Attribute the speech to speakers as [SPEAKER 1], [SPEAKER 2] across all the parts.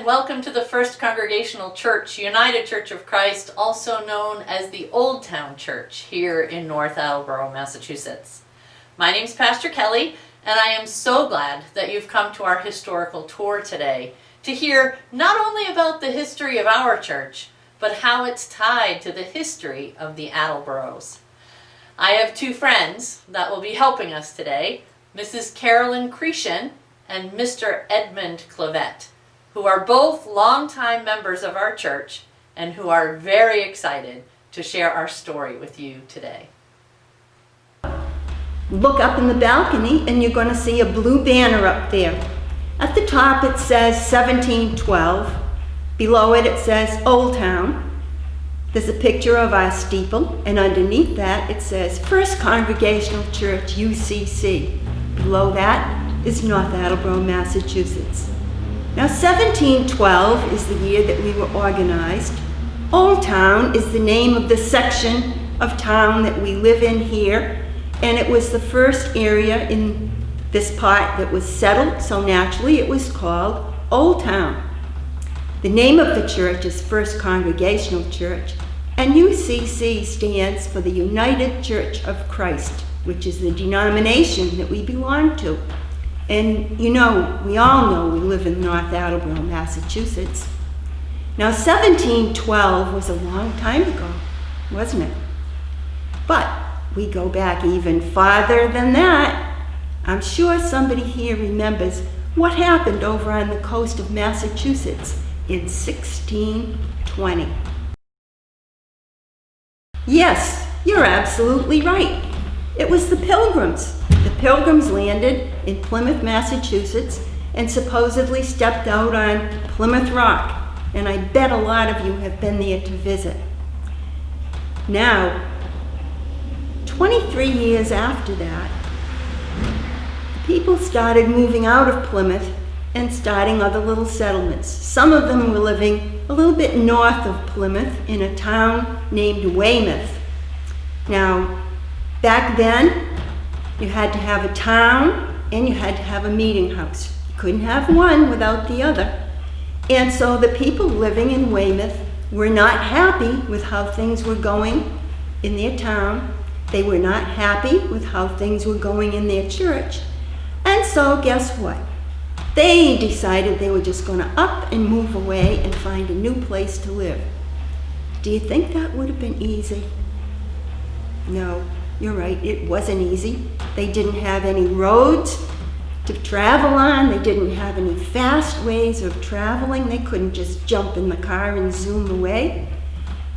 [SPEAKER 1] and welcome to the First Congregational Church, United Church of Christ, also known as the Old Town Church here in North Attleboro, Massachusetts. My name's Pastor Kelly, and I am so glad that you've come to our historical tour today to hear not only about the history of our church, but how it's tied to the history of the Attleboroughs. I have two friends that will be helping us today, Mrs. Carolyn Cretion and Mr. Edmund Clavette, who are both longtime members of our church and who are very excited to share our story with you today.
[SPEAKER 2] Look up in the balcony and you're going to see a blue banner up there. At the top it says 1712. Below it says Old Town. There's a picture of our steeple, and underneath that it says First Congregational Church, UCC. Below that is North Attleboro, Massachusetts. Now 1712 is the year that we were organized. Old Town is the name of the section of town that we live in here, and it was the first area in this part that was settled, so naturally it was called Old Town. The name of the church is First Congregational Church, and UCC stands for the United Church of Christ, which is the denomination that we belong to. And you know, we all know we live in North Attleboro, Massachusetts. Now 1712 was a long time ago, wasn't it? But we go back even farther than that. I'm sure somebody here remembers what happened over on the coast of Massachusetts in 1620. Yes, you're absolutely right. It was the Pilgrims. The Pilgrims landed in Plymouth, Massachusetts, and supposedly stepped out on Plymouth Rock. And I bet a lot of you have been there to visit. Now, 23 years after that, people started moving out of Plymouth and starting other little settlements. Some of them were living a little bit north of Plymouth in a town named Weymouth. Now, back then, you had to have a town and you had to have a meeting house. You couldn't have one without the other. And so the people living in Weymouth were not happy with how things were going in their town. They were not happy with how things were going in their church. And so guess what? They decided they were just going to up and move away and find a new place to live. Do you think that would have been easy? No. You're right, it wasn't easy. They didn't have any roads to travel on. They didn't have any fast ways of traveling. They couldn't just jump in the car and zoom away.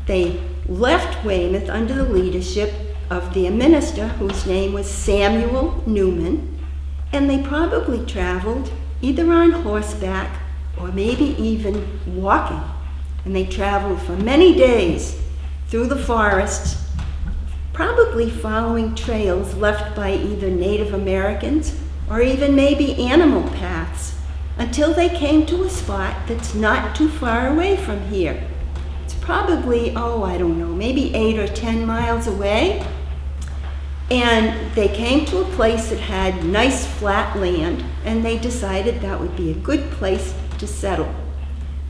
[SPEAKER 2] They left Weymouth under the leadership of their minister, whose name was Samuel Newman, and they probably traveled either on horseback or maybe even walking. And they traveled for many days through the forests, probably following trails left by either Native Americans or even maybe animal paths, until they came to a spot that's not too far away from here. It's probably, I don't know, maybe 8 or 10 miles away. And they came to a place that had nice flat land, and they decided that would be a good place to settle.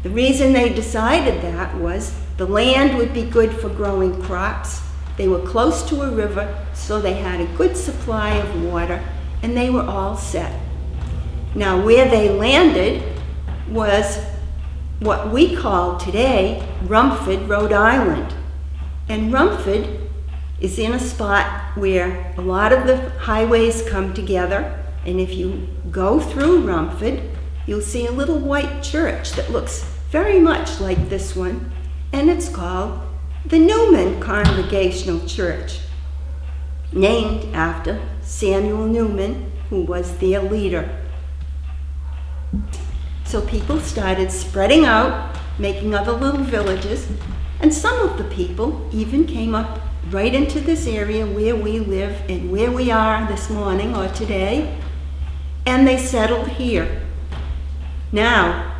[SPEAKER 2] The reason they decided that was the land would be good for growing crops. They were close to a river, so they had a good supply of water, and they were all set. Now, where they landed was what we call today Rumford, Rhode Island. And Rumford is in a spot where a lot of the highways come together, and if you go through Rumford, you'll see a little white church that looks very much like this one, and it's called the Newman Congregational Church, named after Samuel Newman, who was their leader. So people started spreading out, making other little villages, and some of the people even came up right into this area where we live and where we are this morning or today, and they settled here. Now,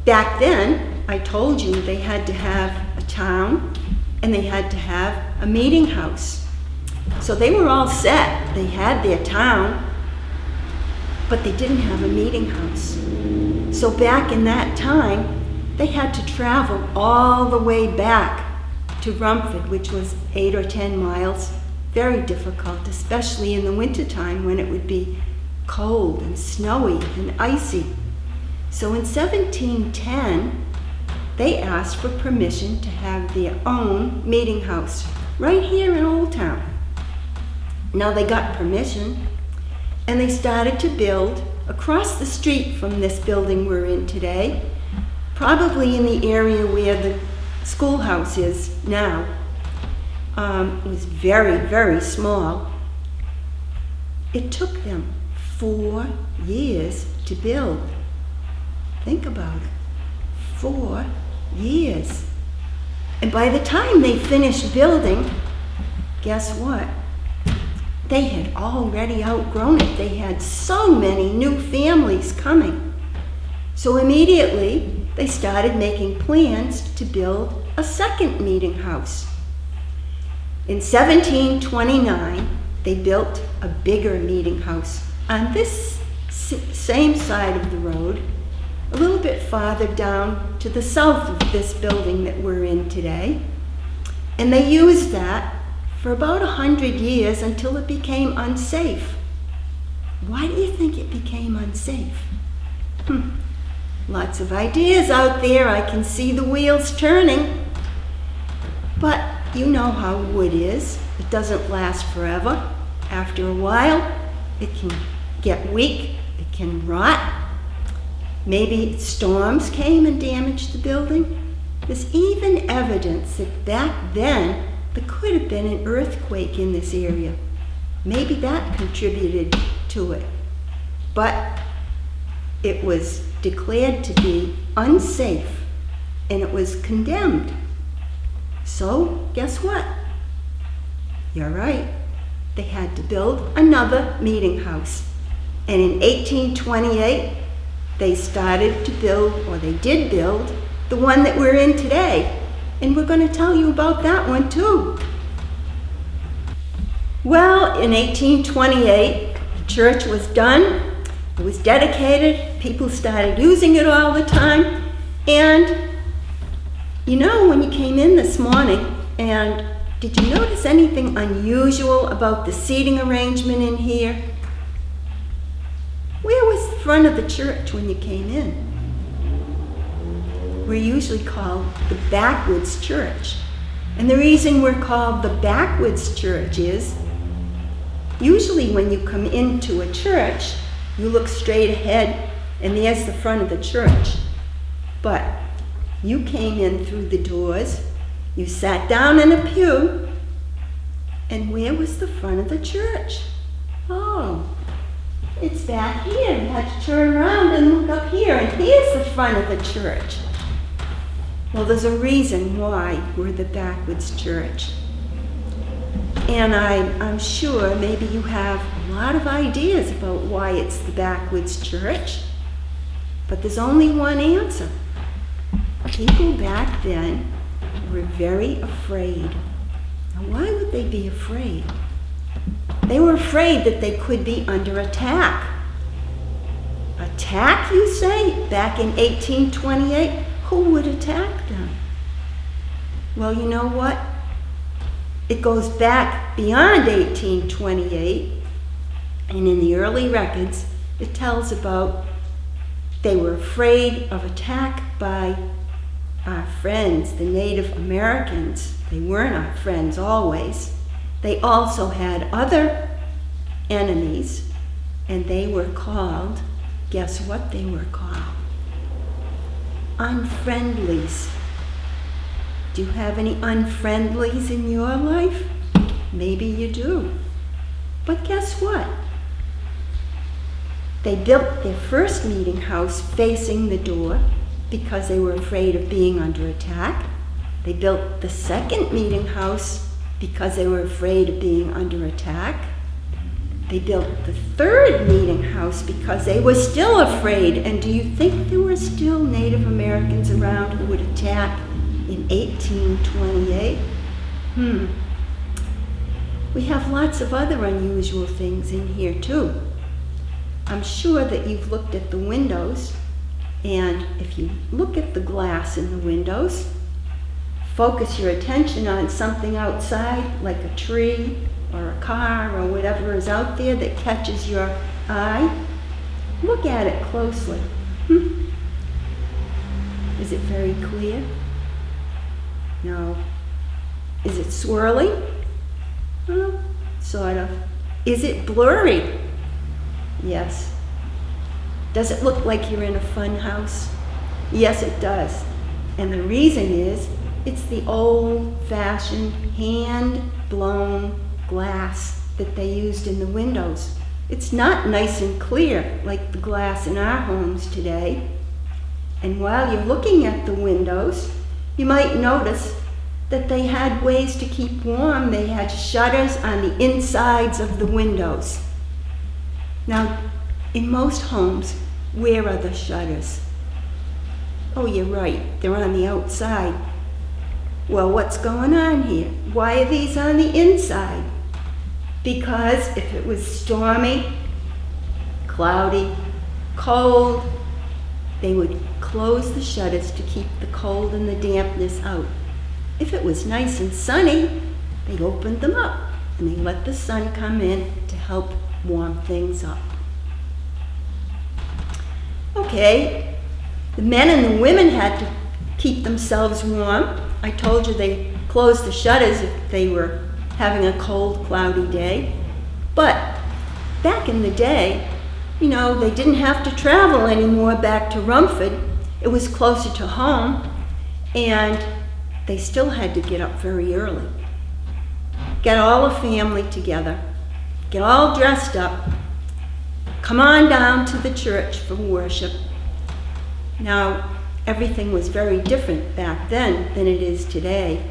[SPEAKER 2] back then, I told you they had to have a town and they had to have a meeting house. So they were all set. They had their town, but they didn't have a meeting house. So back in that time, they had to travel all the way back to Rumford, which was 8 or 10 miles. Very difficult, especially in the wintertime when it would be cold and snowy and icy. So in 1710, they asked for permission to have their own meeting house right here in Old Town. Now they got permission, and they started to build across the street from this building we're in today, probably in the area where the schoolhouse is now. It was very, very small. It took them 4 years to build. Think about it. 4 years. And by the time they finished building, guess what? They had already outgrown it. They had so many new families coming. So immediately, they started making plans to build a second meeting house. In 1729, they built a bigger meeting house on this same side of the road, a little bit farther down to the south of this building that we're in today. And they used that for about 100 years until it became unsafe. Why do you think it became unsafe? Lots of ideas out there. I can see the wheels turning. But you know how wood is. It doesn't last forever. After a while, it can get weak. It can rot. Maybe storms came and damaged the building. There's even evidence that back then, there could have been an earthquake in this area. Maybe that contributed to it. But it was declared to be unsafe, and it was condemned. So, guess what? You're right. They had to build another meeting house. And in 1828, they started to build, or they did build, the one that we're in today. And we're going to tell you about that one too. Well, in 1828, the church was done. It was dedicated. People started using it all the time. And you know, when you came in this morning, and did you notice anything unusual about the seating arrangement in here? Where was the front of the church when you came in? We're usually called the backwoods church. And the reason we're called the backwoods church is usually when you come into a church, you look straight ahead and there's the front of the church. But you came in through the doors, you sat down in a pew, and where was the front of the church? Oh, it's back here. You had to turn around and look up here, and here's the front of the church. Well, there's a reason why we're the backwoods church. And I'm sure maybe you have a lot of ideas about why it's the backwoods church, but there's only one answer. People back then were very afraid. Now, why would they be afraid? They were afraid that they could be under attack. Attack, you say? Back in 1828? Who would attack them? Well, you know what? It goes back beyond 1828, and in the early records, it tells about they were afraid of attack by our friends, the Native Americans. They weren't our friends always. They also had other enemies, and they were called, guess what they were called? Unfriendlies. Do you have any unfriendlies in your life? Maybe you do. But guess what? They built their first meeting house facing the door because they were afraid of being under attack. They built the second meeting house because they were afraid of being under attack. They built the third meeting house because they were still afraid. And do you think there were still Native Americans around who would attack in 1828? We have lots of other unusual things in here too. I'm sure that you've looked at the windows And if you look at the glass in the windows, focus your attention on something outside, like a tree or a car or whatever is out there that catches your eye. Look at it closely. Is it very clear? No. Is it swirling? Sort of. Is it blurry? Yes. Does it look like you're in a fun house? Yes, it does. And the reason is, it's the old-fashioned, hand-blown glass that they used in the windows. It's not nice and clear like the glass in our homes today. And while you're looking at the windows, you might notice that they had ways to keep warm. They had shutters on the insides of the windows. Now, in most homes, where are the shutters? Oh, you're right, they're on the outside. Well, what's going on here? Why are these on the inside? Because if it was stormy, cloudy, cold, they would close the shutters to keep the cold and the dampness out. If it was nice and sunny, they opened them up and they let the sun come in to help warm things up. Okay, the men and the women had to keep themselves warm. I told you they closed the shutters if they were having a cold, cloudy day. But back in the day, they didn't have to travel anymore back to Rumford. It was closer to home, and they still had to get up very early. Get all the family together, get all dressed up, come on down to the church for worship. Now, everything was very different back then than it is today.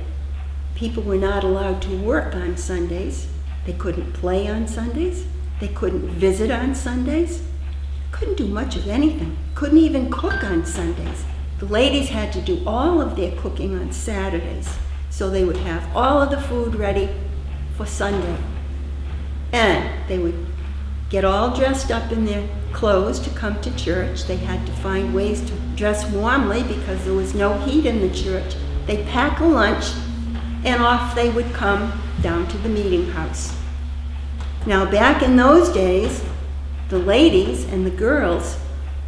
[SPEAKER 2] People were not allowed to work on Sundays. They couldn't play on Sundays. They couldn't visit on Sundays. Couldn't do much of anything. Couldn't even cook on Sundays. The ladies had to do all of their cooking on Saturdays, so they would have all of the food ready for Sunday. And they would get all dressed up in their clothes to come to church. They had to find ways to dress warmly because there was no heat in the church. They'd pack a lunch, and off they would come down to the meeting house. Now, back in those days, the ladies and the girls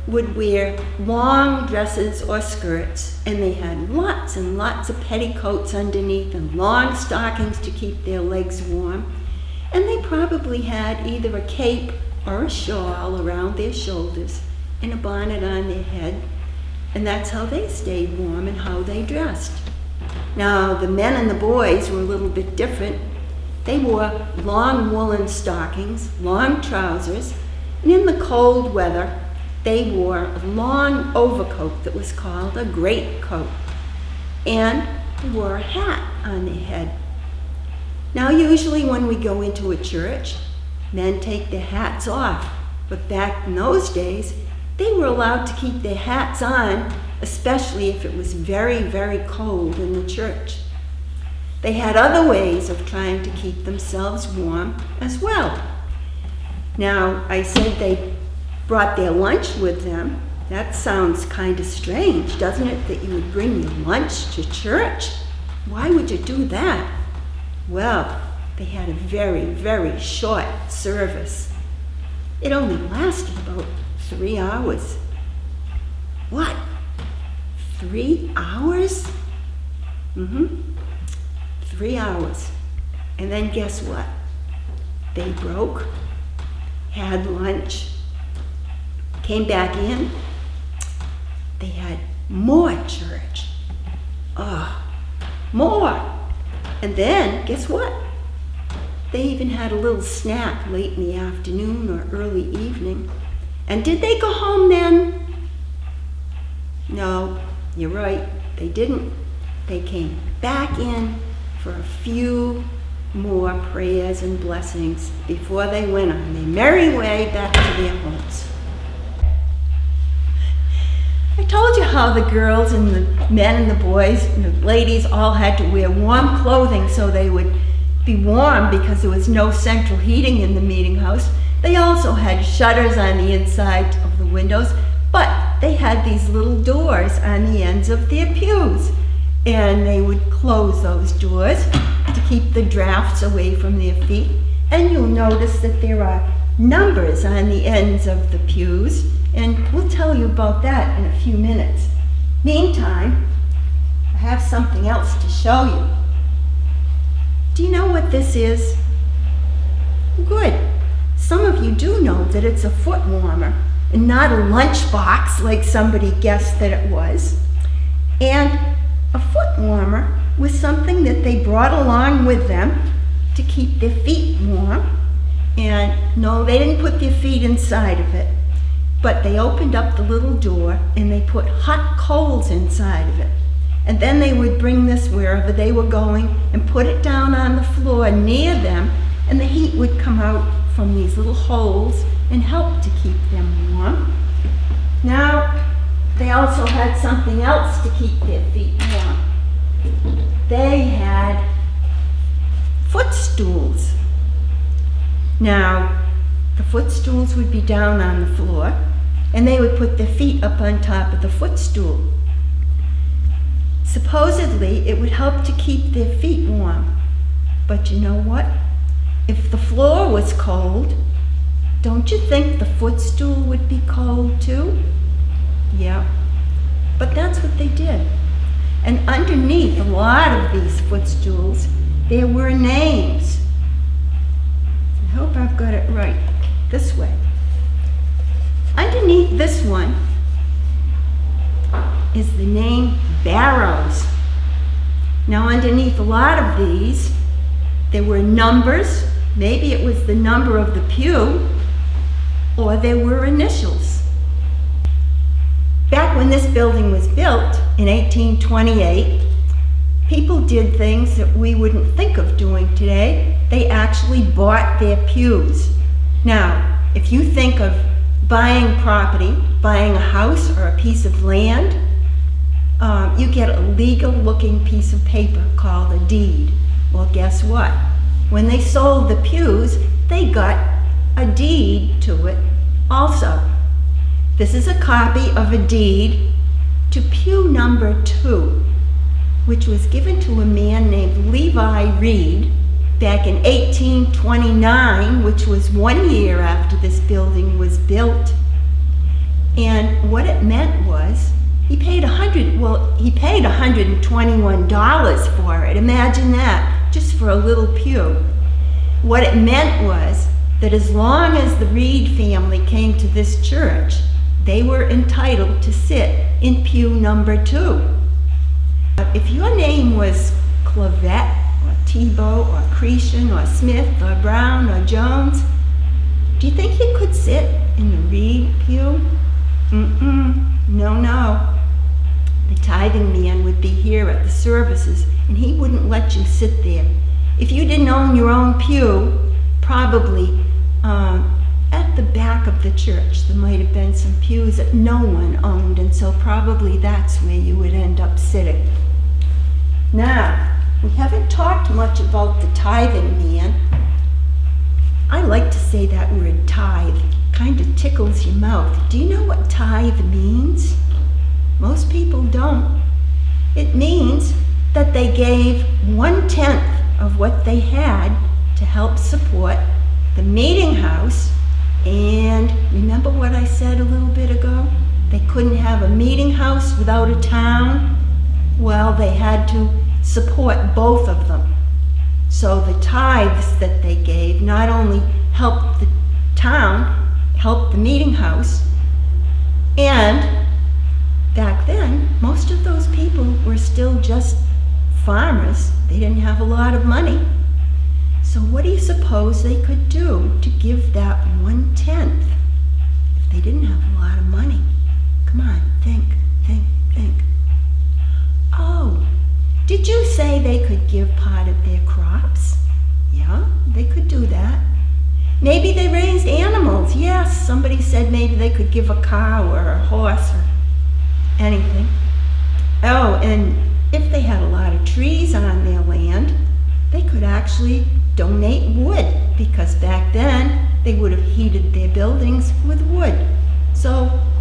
[SPEAKER 2] would wear long dresses or skirts, and they had lots and lots of petticoats underneath and long stockings to keep their legs warm. And they probably had either a cape or a shawl around their shoulders and a bonnet on their head, and that's how they stayed warm and how they dressed. Now, the men and the boys were a little bit different. They wore long woolen stockings, long trousers, and in the cold weather, they wore a long overcoat that was called a greatcoat, and they wore a hat on their head. Now, usually when we go into a church, men take their hats off, but back in those days, they were allowed to keep their hats on, especially if it was very, very cold in the church. They had other ways of trying to keep themselves warm as well. Now, I said they brought their lunch with them. That sounds kind of strange, doesn't it, that you would bring your lunch to church? Why would you do that? Well, they had a very, very short service. It only lasted about 3 hours. What? 3 hours? 3 hours. And then guess what? They broke, had lunch, came back in. They had more church. More. And then, guess what? They even had a little snack late in the afternoon or early evening. And did they go home then? No, you're right, they didn't. They came back in for a few more prayers and blessings before they went on their merry way back to their homes. I told you how the girls and the men and the boys and the ladies all had to wear warm clothing so they would be warm because there was no central heating in the meeting house. They also had shutters on the inside of the windows, but they had these little doors on the ends of their pews, and they would close those doors to keep the drafts away from their feet. And you'll notice that there are numbers on the ends of the pews, and we'll tell you about that in a few minutes. Meantime, I have something else to show you. Do you know what this is? Good. Some of you do know that it's a foot warmer and not a lunchbox like somebody guessed that it was. And a foot warmer was something that they brought along with them to keep their feet warm. And no, they didn't put their feet inside of it, but they opened up the little door and they put hot coals inside of it. And then they would bring this wherever they were going and put it down on the floor near them, and the heat would come out from these little holes and help to keep them warm. Now, they also had something else to keep their feet warm. They had footstools. Now, the footstools would be down on the floor, and they would put their feet up on top of the footstool. Supposedly, it would help to keep their feet warm. But you know what? If the floor was cold, don't you think the footstool would be cold too? Yeah, but that's what they did. And underneath a lot of these footstools, there were names. I hope I've got it right. This way. Underneath this one is the name Barrows. Now, underneath a lot of these, there were numbers. Maybe it was the number of the pew, or there were initials. Back when this building was built in 1828, people did things that we wouldn't think of doing today. They actually bought their pews. Now, if you think of buying property, buying a house or a piece of land, you get a legal-looking piece of paper called a deed. Well, guess what? When they sold the pews, they got a deed to it also. This is a copy of a deed to pew number 2, which was given to a man named Levi Reed back in 1829, which was 1 year after this building was built. And what it meant was he paid $121 for it. Imagine that, just for a little pew. What it meant was that as long as the Reed family came to this church, they were entitled to sit in pew number 2. If your name was Clavette or Tebow or Cretion or Smith or Brown or Jones, do you think you could sit in the Reed pew? No. The Tithing Man would be here at the services, and he wouldn't let you sit there. If you didn't own your own pew, probably at the back of the church there might have been some pews that no one owned, and so probably that's where you would end up sitting. Now, we haven't talked much about the Tithing Man. I like to say that word tithe. Kind of tickles your mouth. Do you know what tithe means? Most people don't. It means that they gave 1/10 of what they had to help support the meeting house. And remember what I said a little bit ago? They couldn't have a meeting house without a town. Well, they had to support both of them. So the tithes that they gave not only helped the town, helped the meeting house, and back then, most of those people were still just farmers. They didn't have a lot of money. So what do you suppose they could do to give that 1/10 if they didn't have a lot of money? Come on, think. Oh, did you say they could give part of their crops? Yeah, they could do that. Maybe they raised animals. Yes, somebody said maybe they could give a cow or a horse or anything. Oh, and if they had a lot of trees on their land, they could actually donate wood, because back then they would have heated their buildings with wood. So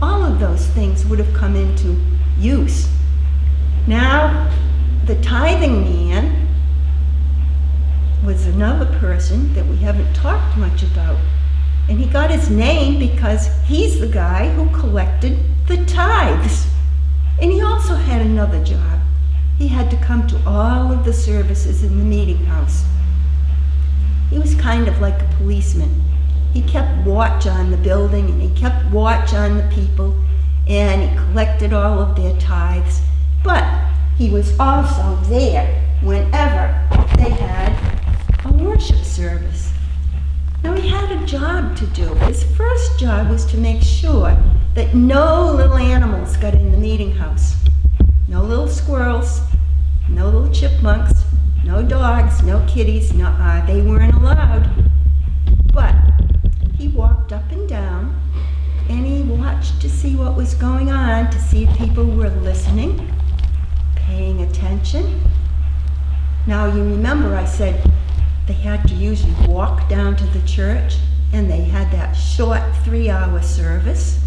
[SPEAKER 2] all of those things would have come into use. Now, the tithing man was another person that we haven't talked much about. And he got his name because he's the guy who collected the tithes. And he also had another job. He had to come to all of the services in the meeting house. He was kind of like a policeman. He kept watch on the building, and he kept watch on the people, and he collected all of their tithes. But he was also there whenever they had a worship service. Now, he had a job to do. His first job was to make sure that no little animals got in the meeting house. No little squirrels, no little chipmunks, no dogs, no kitties, they weren't allowed. But he walked up and down, and he watched to see what was going on, to see if people were listening, paying attention. Now, you remember I said they had to usually walk down to the church, and they had that short 3-hour service.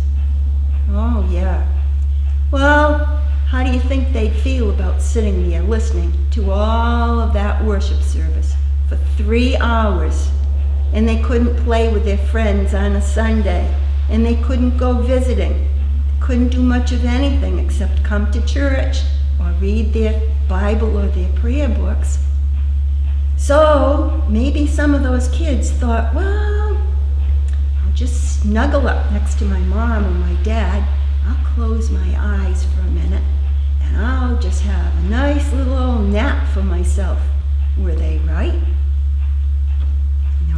[SPEAKER 2] Oh, yeah. Well, how do you think they'd feel about sitting there listening to all of that worship service for 3 hours? And they couldn't play with their friends on a Sunday, and they couldn't go visiting. They couldn't do much of anything except come to church or read their Bible or their prayer books. So maybe some of those kids thought, well, I'll just snuggle up next to my mom or my dad. I'll close my eyes for a minute, and I'll just have a nice little old nap for myself. Were they right?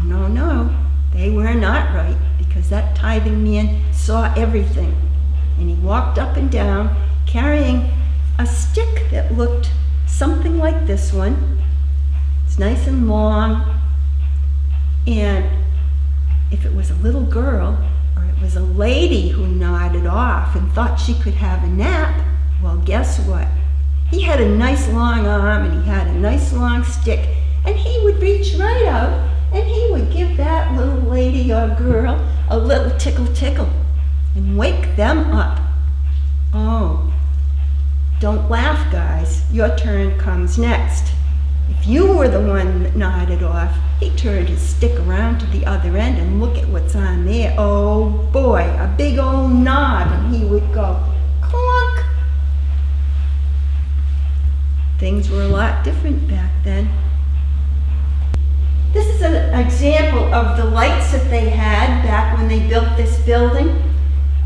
[SPEAKER 2] No. They were not right, because that tithing man saw everything. And he walked up and down carrying a stick that looked something like this one. It's nice and long. And if it was a little girl, or it was a lady who nodded off and thought she could have a nap, well, guess what? He had a nice long arm, and he had a nice long stick, and he would reach right out, and he would give that little lady or girl a little tickle and wake them up. Oh, don't laugh, guys. Your turn comes next. If you were the one that nodded off, he turned his stick around to the other end and look at what's on there. Oh boy, a big old knob, and he would go clunk. Things were a lot different back then. This is an example of the lights that they had back when they built this building.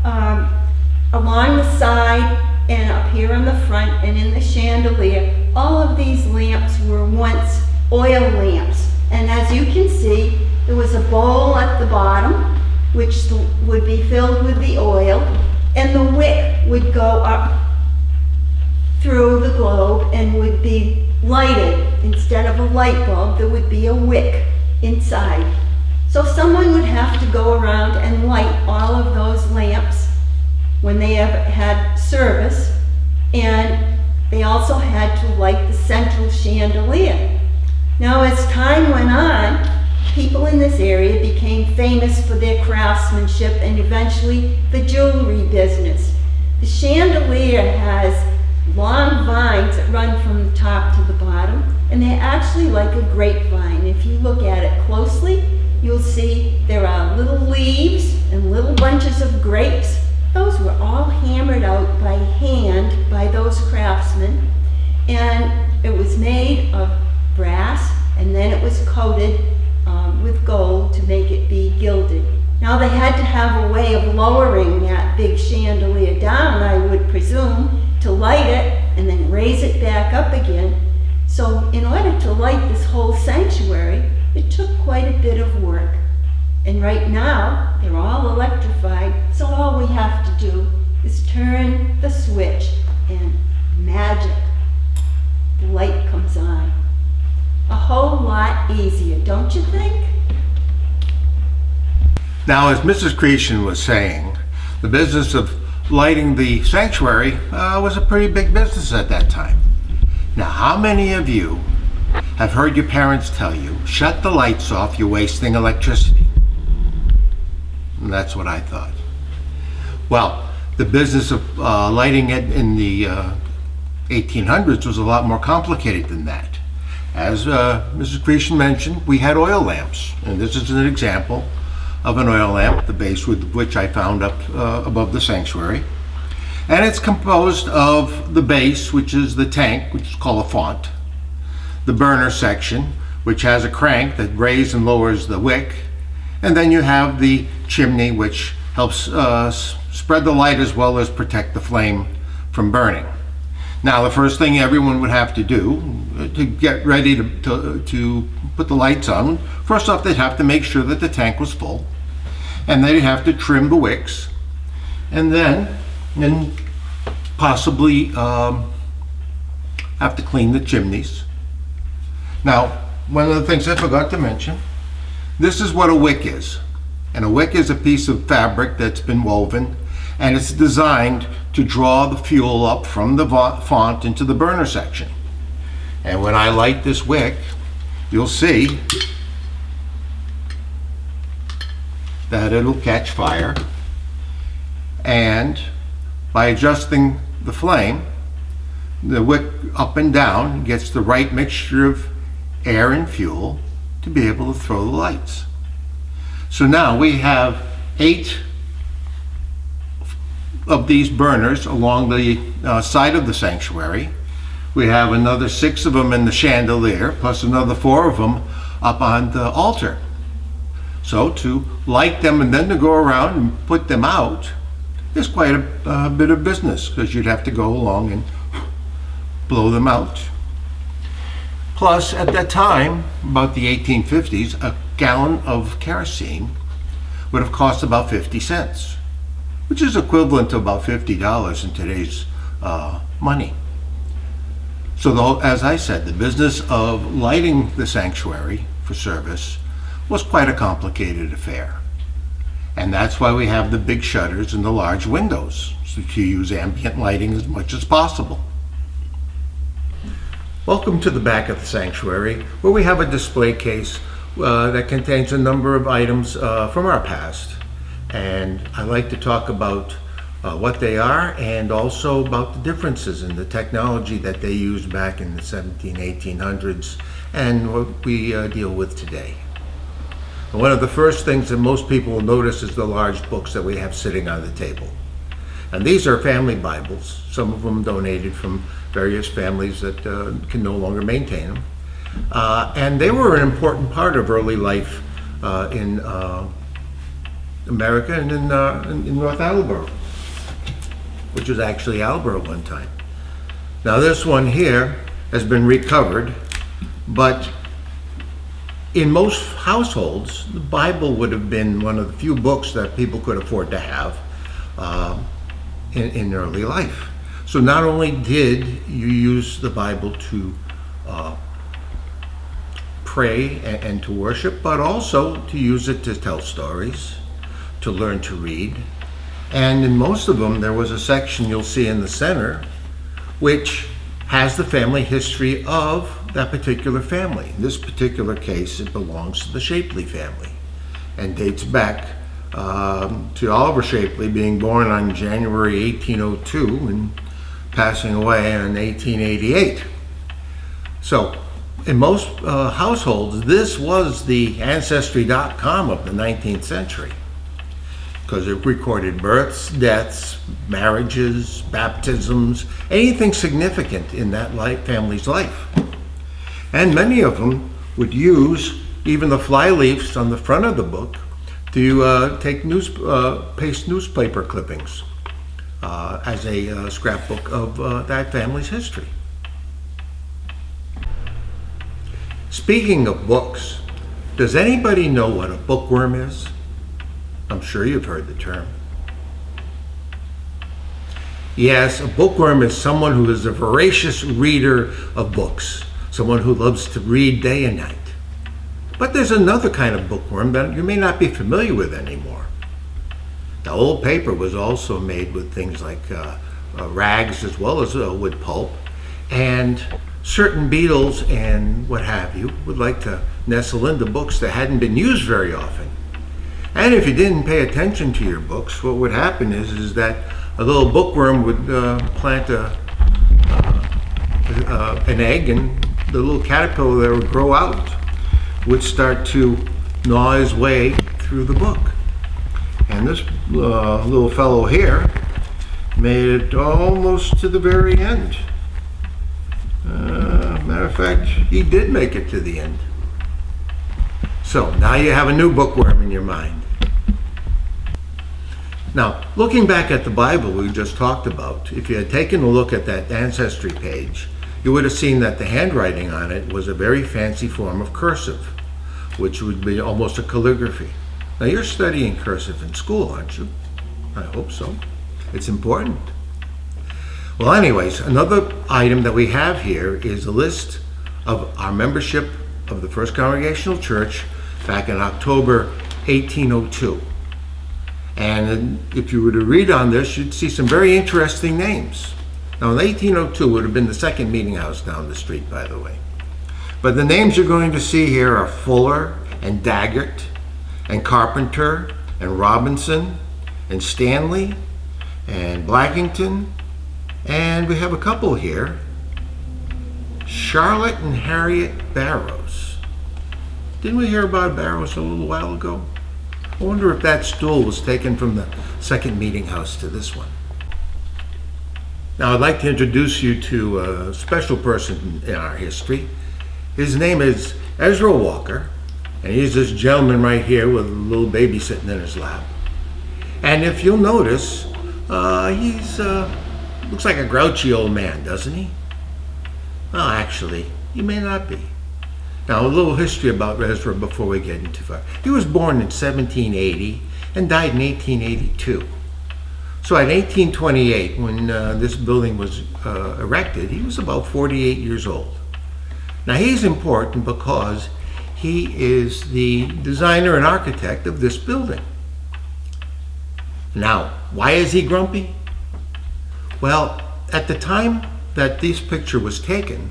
[SPEAKER 2] Along the side and up here on the front and in the chandelier, all of these lamps were once oil lamps. And as you can see, there was a bowl at the bottom, which would be filled with the oil, and the wick would go up through the globe and would be lighted. Instead of a light bulb, there would be a wick inside. So someone would have to go around and light all of those lamps when they had service, and they also had to light the central chandelier. Now, as time went on, people in this area became famous for their craftsmanship and eventually the jewelry business. The chandelier has long vines that run from the top to the bottom, and they're actually like a grapevine. If you look at it closely, you'll see there are little leaves and little bunches of grapes. Those were all hammered out by hand by those craftsmen, and it was made of brass, and then it was coated with gold to make it be gilded. Now, they had to have a way of lowering that big chandelier down, I would presume, to light it and then raise it back up again. So in order to light this whole sanctuary, it took quite a bit of work. And right now, they're all electrified, so all we have to do is turn the switch and magic, the light comes on. A whole lot easier, don't you think?
[SPEAKER 3] Now, as Mrs. Creation was saying, the business of lighting the sanctuary was a pretty big business at that time. Now, how many of you have heard your parents tell you, shut the lights off, you're wasting electricity? And that's what I thought. Well, The business of lighting it in the 1800s was a lot more complicated than that. As Mrs. Grecian mentioned, we had oil lamps, and this is an example of an oil lamp, the base with which I found up above the sanctuary. And it's composed of the base, which is the tank, which is called a font, the burner section, which has a crank that raises and lowers the wick, and then you have the chimney, which helps spread the light as well as protect the flame from burning. Now, the first thing everyone would have to do to get ready to put the lights on, first off, they'd have to make sure that the tank was full, and they'd have to trim the wicks, and then possibly have to clean the chimneys. Now, one of the things I forgot to mention, this is what a wick is. And a wick is a piece of fabric that's been woven, and it's designed to draw the fuel up from the font into the burner section. And when I light this wick, you'll see that it'll catch fire. And by adjusting the flame, the wick up and down gets the right mixture of air and fuel to be able to throw the lights. So now we have 8 of these burners along the side of the sanctuary. We have another 6 of them in the chandelier, plus another 4 of them up on the altar. So to light them and then to go around and put them out is quite a bit of business, because you'd have to go along and blow them out. Plus, at that time, about the 1850s, a gallon of kerosene would have cost about 50 cents, which is equivalent to about $50 in today's money. So as I said, the business of lighting the sanctuary for service was quite a complicated affair. And that's why we have the big shutters and the large windows, so to use ambient lighting as much as possible. Welcome to the back of the sanctuary, where we have a display case that contains a number of items from our past. And I like to talk about what they are, and also about the differences in the technology that they used back in the 1800s and what we deal with today. And one of the first things that most people will notice is the large books that we have sitting on the table. And these are family Bibles, some of them donated from various families that can no longer maintain them. And they were an important part of early life in America and in North Attleboro, which was actually Attleboro one time. Now this one here has been recovered, but in most households, the Bible would have been one of the few books that people could afford to have in early life. So not only did you use the Bible to pray and to worship, but also to use it to tell stories, to learn to read. And in most of them, there was a section you'll see in the center which has the family history of that particular family. In this particular case, it belongs to the Shapley family and dates back to Oliver Shapley being born on January 1802 and passing away in 1888. So in most households, this was the Ancestry.com of the 19th century, because it recorded births, deaths, marriages, baptisms, anything significant in that family's life. And many of them would use even the flyleaves on the front of the book to paste newspaper clippings as a scrapbook of that family's history. Speaking of books, does anybody know what a bookworm is? I'm sure you've heard the term. Yes, a bookworm is someone who is a voracious reader of books, someone who loves to read day and night. But there's another kind of bookworm that you may not be familiar with anymore. The old paper was also made with things like rags as well as wood pulp, and certain beetles and what have you would like to nestle into books that hadn't been used very often. And if you didn't pay attention to your books, what would happen is that a little bookworm would plant an egg, and the little caterpillar that would grow out would start to gnaw his way through the book. And this little fellow here made it almost to the very end. Matter of fact, he did make it to the end. So now you have a new bookworm in your mind. Now, looking back at the Bible we just talked about, if you had taken a look at that ancestry page, you would have seen that the handwriting on it was a very fancy form of cursive, which would be almost a calligraphy. Now, you're studying cursive in school, aren't you? I hope so. It's important. Well, anyways, another item that we have here is a list of our membership of the First Congregational Church back in October 1802. And if you were to read on this, you'd see some very interesting names. Now, in 1802 would have been the second meeting house down the street, by the way. But the names you're going to see here are Fuller and Daggett and Carpenter and Robinson and Stanley and Blackington. And we have a couple here, Charlotte and Harriet Barrows. Didn't we hear about Barrows a little while ago? I wonder if that stool was taken from the second meeting house to this one. Now, I'd like to introduce you to a special person in our history. His name is Ezra Walker, and he's this gentleman right here with a little baby sitting in his lap. And if you'll notice, he's looks like a grouchy old man, doesn't he? Well, actually, he may not be. Now, a little history about Ezra before we get into far. He was born in 1780 and died in 1882. So in 1828, when this building was erected, he was about 48 years old. Now, he's important because he is the designer and architect of this building. Now, why is he grumpy? Well, at the time that this picture was taken,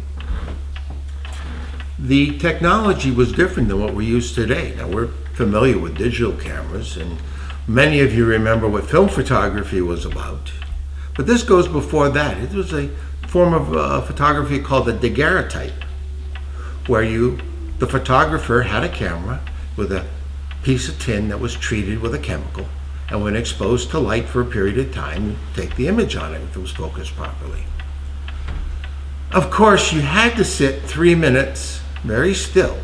[SPEAKER 3] the technology was different than what we use today. Now, we're familiar with digital cameras, and many of you remember what film photography was about. But this goes before that. It was a form of photography called the Daguerreotype, where the photographer had a camera with a piece of tin that was treated with a chemical, and when exposed to light for a period of time, take the image on it if it was focused properly. Of course, you had to sit 3 minutes very still.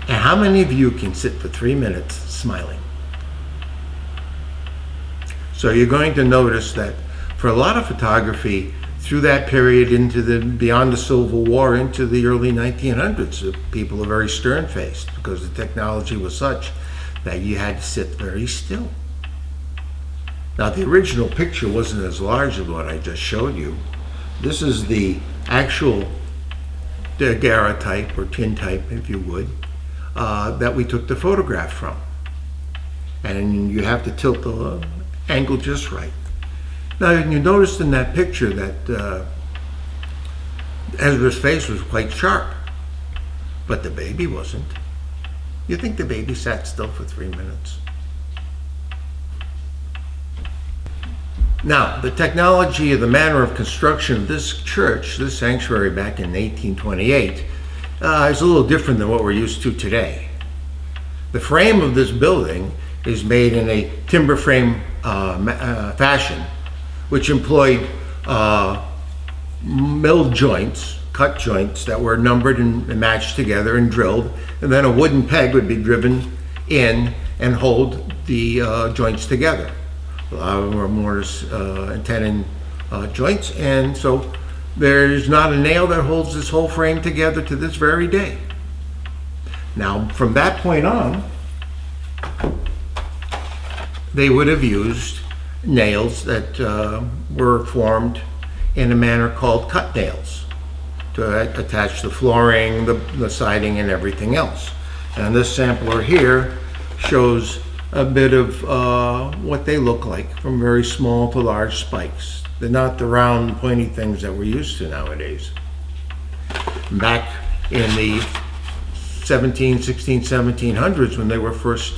[SPEAKER 3] And how many of you can sit for 3 minutes smiling? So you're going to notice that for a lot of photography, through that period beyond the Civil War into the early 1900s, people are very stern-faced because the technology was such that you had to sit very still. Now, the original picture wasn't as large as what I just showed you. This is the actual daguerreotype or tintype, if you would, that we took the photograph from. And you have to tilt the angle just right. Now, you noticed in that picture that Ezra's face was quite sharp, but the baby wasn't. You think the baby sat still for 3 minutes? Now, the technology of the manner of construction of this church, this sanctuary back in 1828, is a little different than what we're used to today. The frame of this building is made in a timber frame fashion, which employed milled joints, cut joints that were numbered and matched together and drilled, and then a wooden peg would be driven in and hold the joints together. A lot of them are mortise and tenon joints, and so there's not a nail that holds this whole frame together to this very day. Now, from that point on, they would have used nails that were formed in a manner called cut nails to attach the flooring, the siding, and everything else. And this sampler here shows a bit of what they look like, from very small to large spikes. They're not the round, pointy things that we're used to nowadays. Back in the 1700s, when they were first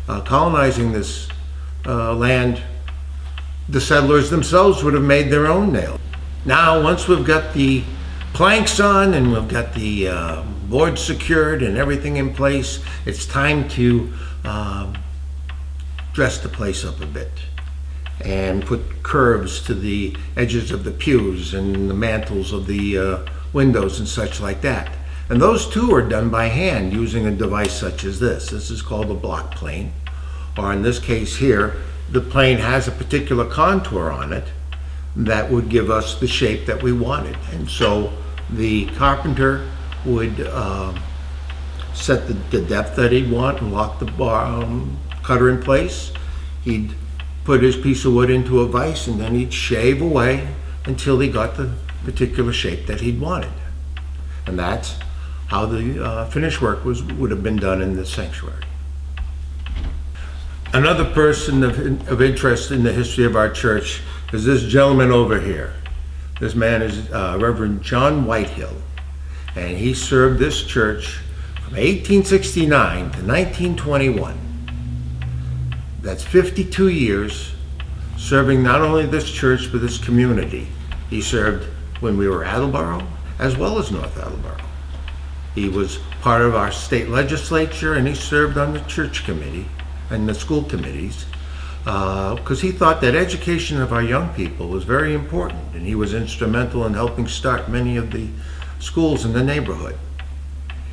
[SPEAKER 3] colonizing this land the settlers themselves would have made their own nails. Now, once we've got the planks on and we've got the boards secured and everything in place, it's time to dress the place up a bit and put curves to the edges of the pews and the mantles of the windows and such like that. And those too are done by hand using a device such as this. This is called a block plane, or in this case here, the plane has a particular contour on it that would give us the shape that we wanted. And so the carpenter would set the depth that he'd want and lock the cutter in place. He'd put his piece of wood into a vise, and then he'd shave away until he got the particular shape that he'd wanted. And that's how the finished work would have been done in the sanctuary. Another person of interest in the history of our church is this gentleman over here. This man is Reverend John Whitehill, and he served this church from 1869 to 1921. That's 52 years serving not only this church but this community. He served when we were Attleboro as well as North Attleboro. He was part of our state legislature, and he served on the church committee and the school committees because he thought that education of our young people was very important, and he was instrumental in helping start many of the schools in the neighborhood.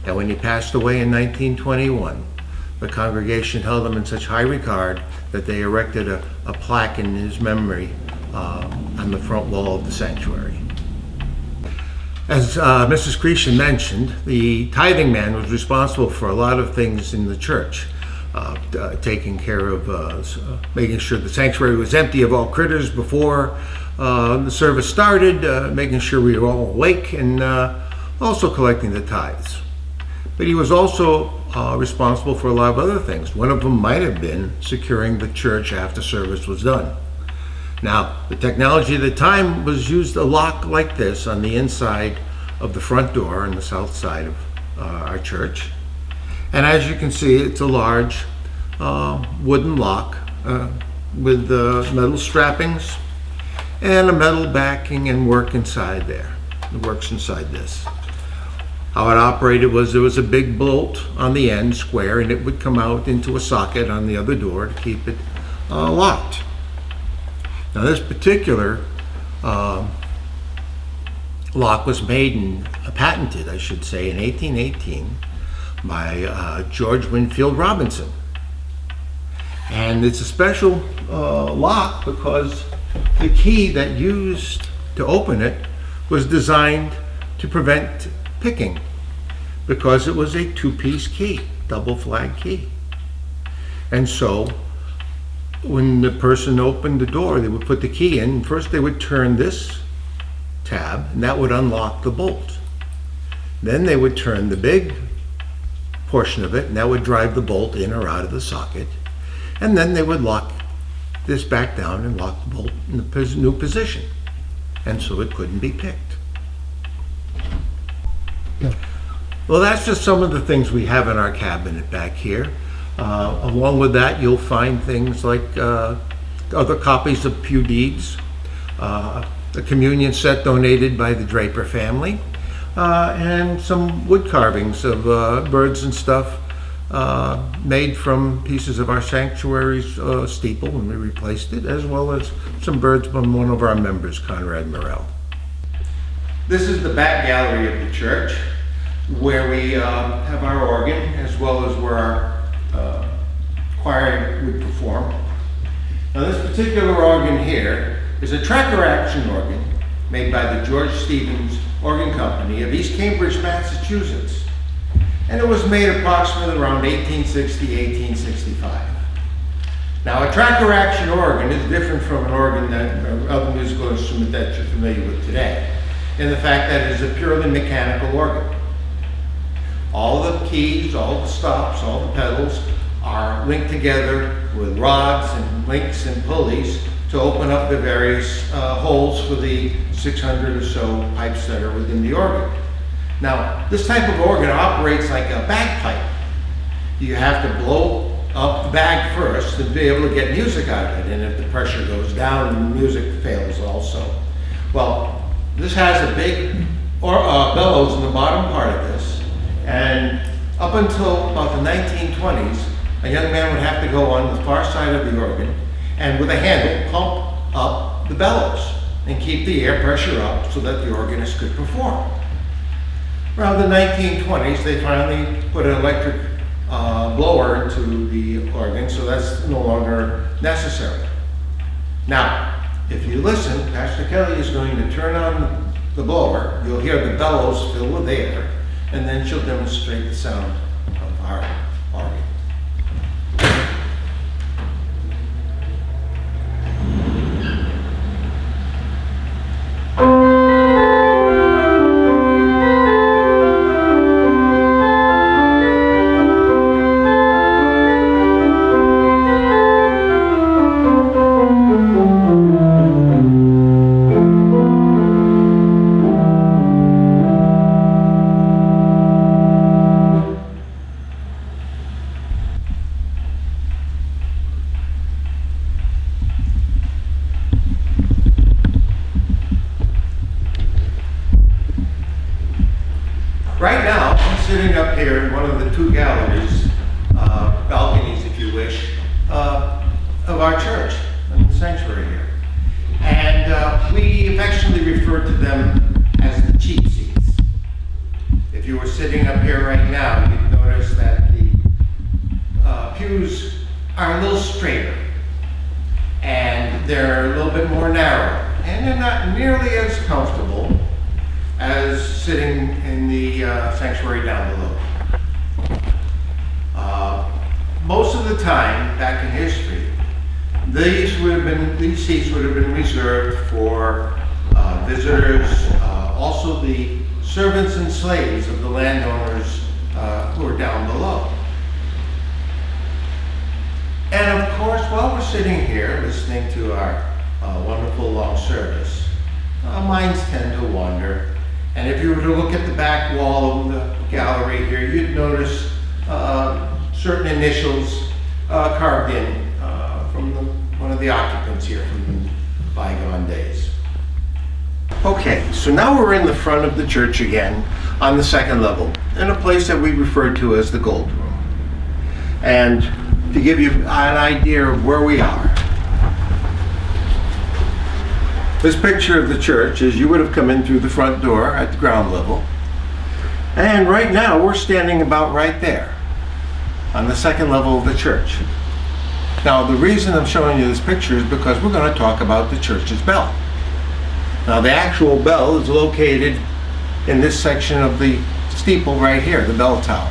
[SPEAKER 3] And when he passed away in 1921, the congregation held him in such high regard that they erected a plaque in his memory on the front wall of the sanctuary. As Mrs. Creation mentioned, the Tithing Man was responsible for a lot of things in the church, taking care of making sure the sanctuary was empty of all critters before the service started, making sure we were all awake, and also collecting the tithes. But he was also responsible for a lot of other things. One of them might have been securing the church after service was done. Now, the technology at the time was used a lock like this on the inside of the front door on the south side of our church. And as you can see, it's a large wooden lock with metal strappings and a metal backing and work inside there. It works inside this. How it operated was there was a big bolt on the end, square, and it would come out into a socket on the other door to keep it locked. Now this particular lock was made and patented, I should say, in 1818 by George Winfield Robinson. And it's a special lock because the key that used to open it was designed to prevent picking, because it was a two-piece key, double flag key. And so when the person opened the door, they would put the key in. First they would turn this tab, and that would unlock the bolt. Then they would turn the big portion of it, and that would drive the bolt in or out of the socket. And then they would lock this back down and lock the bolt in the new position. And so it couldn't be picked. Yeah. Well, that's just some of the things we have in our cabinet back here. Along with that, you'll find things like other copies of pew deeds, a communion set donated by the Draper family, and some wood carvings of birds and stuff made from pieces of our sanctuary's steeple when we replaced it, as well as some birds from one of our members, Conrad Morell. This is the back gallery of the church, where we have our organ, as well as where our choir would perform. Now this particular organ here is a tracker action organ made by the George Stevens Organ Company of East Cambridge, Massachusetts. And it was made approximately around 1860, 1865. Now a tracker action organ is different from an organ that, or other musical instrument that you're familiar with today, in the fact that it is a purely mechanical organ. All the keys, all the stops, all the pedals are linked together with rods and links and pulleys to open up the various holes for the 600 or so pipes that are within the organ. Now, this type of organ operates like a bagpipe. You have to blow up the bag first to be able to get music out of it, and if the pressure goes down, the music fails also. Well, this has a big bellows in the bottom part of this, and up until about the 1920s, a young man would have to go on the far side of the organ and with a handle pump up the bellows and keep the air pressure up so that the organist could perform. Around the 1920s, they finally put an electric blower into the organ, so that's no longer necessary. Now, if you listen, Pastor Kelly is going to turn on the blower. You'll hear the bellows fill with air, and then she'll demonstrate the sound of our organ. Right now, I'm sitting up here in one of the two galleries, balconies if you wish, of our church, in the sanctuary here. And we affectionately refer to them as the cheap seats. If you were sitting up here right now, you'd notice that the pews are a little straighter, and they're a little bit more narrow, and they're not nearly as comfortable as sitting in the sanctuary down below. Most of the time, back in history, these seats would have been reserved for visitors, also the servants and slaves of the landowners who are down below. And of course, while we're sitting here listening to our wonderful long service, our minds tend to wander. And if you were to look at the back wall of the gallery here, you'd notice certain initials carved in from one of the occupants here from the bygone days. Okay, so now we're in the front of the church again on the second level in a place that we refer to as the Gold Room. And to give you an idea of where we are, this picture of the church is you would have come in through the front door at the ground level. And right now we're standing about right there on the second level of the church. Now the reason I'm showing you this picture is because we're going to talk about the church's bell. Now the actual bell is located in this section of the steeple right here, the bell tower.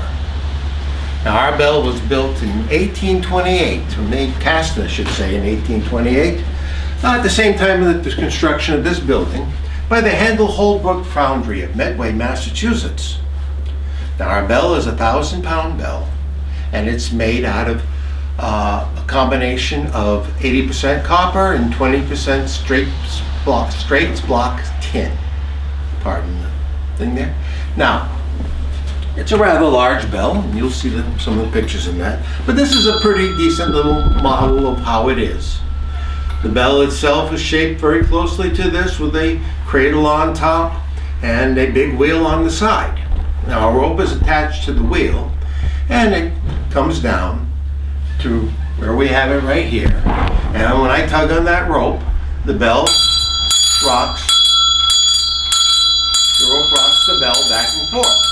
[SPEAKER 3] Now our bell was built in 1828, or made cast I should say in 1828. At the same time of the construction of this building by the Handel Holbrook Foundry of Medway, Massachusetts. Now our bell is a 1,000-pound bell, and it's made out of a combination of 80% copper and 20% straight block tin. Pardon the thing there. Now, it's a rather large bell, and you'll see some of the pictures in that, but this is a pretty decent little model of how it is. The bell itself is shaped very closely to this with a cradle on top and a big wheel on the side. Now a rope is attached to the wheel and it comes down to where we have it right here. And when I tug on that rope, the bell rocks, the rope rocks the bell back and forth.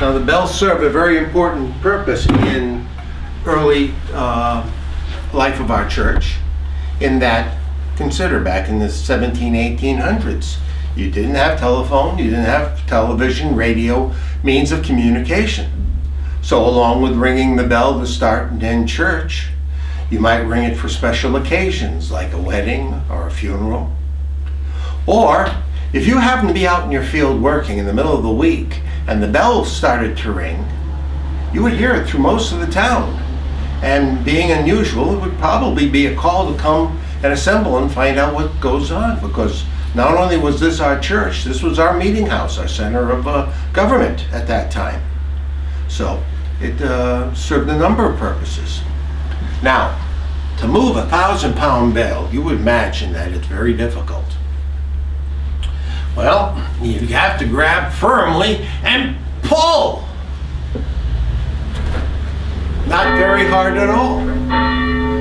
[SPEAKER 3] Now the bells serve a very important purpose in early life of our church, in that, consider back in the 1800s, you didn't have telephone, you didn't have television, radio, means of communication. So along with ringing the bell to start and end church, you might ring it for special occasions like a wedding or a funeral. Or if you happen to be out in your field working in the middle of the week and the bell started to ring, you would hear it through most of the town. And being unusual, it would probably be a call to come and assemble and find out what goes on, because not only was this our church, this was our meeting house, our center of government at that time. So It served a number of purposes. Now, to move a 1,000-pound bale, you would imagine that it's very difficult. Well, you have to grab firmly and pull. Not very hard at all,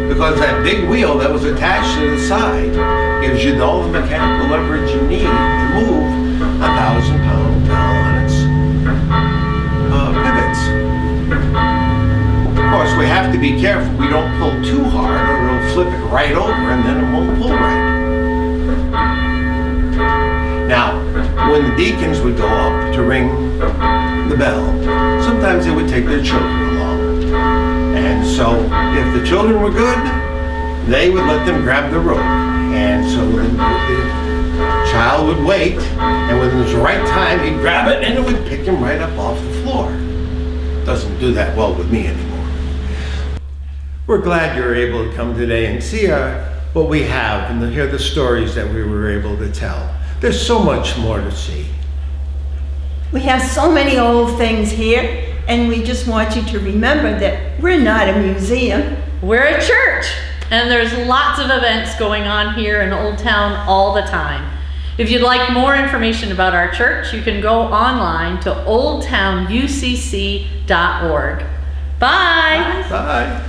[SPEAKER 3] because that big wheel that was attached to the side gives you all the mechanical leverage you need to move a 1,000-pound bale on its pivots. Of course, we have to be careful we don't pull too hard or it'll flip it right over and then it won't pull right. Now, when the deacons would go up to ring the bell, sometimes they would take their children along. And so, if the children were good, they would let them grab the rope. And so the child would wait, and when it was the right time, he'd grab it and it would pick him right up off the floor. Doesn't do that well with me anymore. We're glad you're able to come today and see what we have and to hear the stories that we were able to tell. There's so much more to see.
[SPEAKER 2] We have so many old things here, and we just want you to remember that we're not a museum.
[SPEAKER 1] We're a church, and there's lots of events going on here in Old Town all the time. If you'd like more information about our church, you can go online to oldtownucc.org. Bye.
[SPEAKER 3] Bye.